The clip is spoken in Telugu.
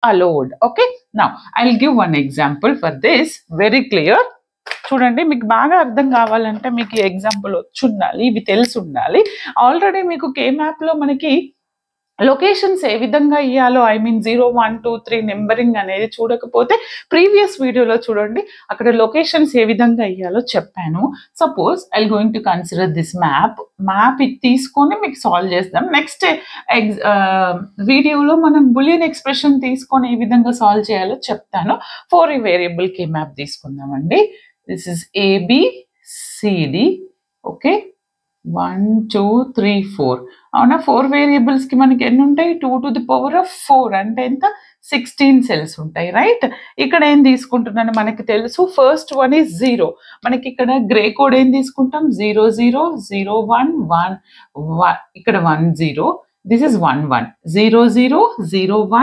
allowed. Okay, now I'll give one example for this, very clear. చూడండి, మీకు బాగా అర్థం కావాలంటే మీకు ఈ ఎగ్జాంపుల్ వచ్చి ఉండాలి, ఇవి తెలిసి ఉండాలి. ఆల్రెడీ మీకు కేమ్యాప్లో మనకి లొకేషన్స్ ఏ విధంగా ఇవ్వాలో, ఐ మీన్ 0, 1, 2, 3 నెంబరింగ్ అనేది చూడకపోతే ప్రీవియస్ వీడియోలో చూడండి, అక్కడ లొకేషన్స్ ఏ విధంగా ఇవ్వాలో చెప్పాను. Suppose I going to consider this map ఇది తీసుకొని మీకు సాల్వ్ చేద్దాం. నెక్స్ట్ వీడియోలో మనం బులియన్ ఎక్స్ప్రెషన్ తీసుకొని ఏ విధంగా సాల్వ్ చేయాలో చెప్తాను. 4 వేరియబుల్ కే మ్యాప్ తీసుకుందామండి. This is ABCD. ఓకే, 1, 2, 3, 4. అవునా, 4 వేరియబుల్స్కి మనకి ఎన్ని ఉంటాయి? 2 to the power of 4 అంటే ఎంత? 16 సెల్స్ ఉంటాయి, రైట్? ఇక్కడ ఏం తీసుకుంటున్నాను మనకి తెలుసు. First one is 0. మనకి ఇక్కడ గ్రే కోడ్ ఏం తీసుకుంటాం? 0, 0, 0, 1, 1, 1. ఇక్కడ 1, 0. This is 1, 1. 0, 0, 0, 1.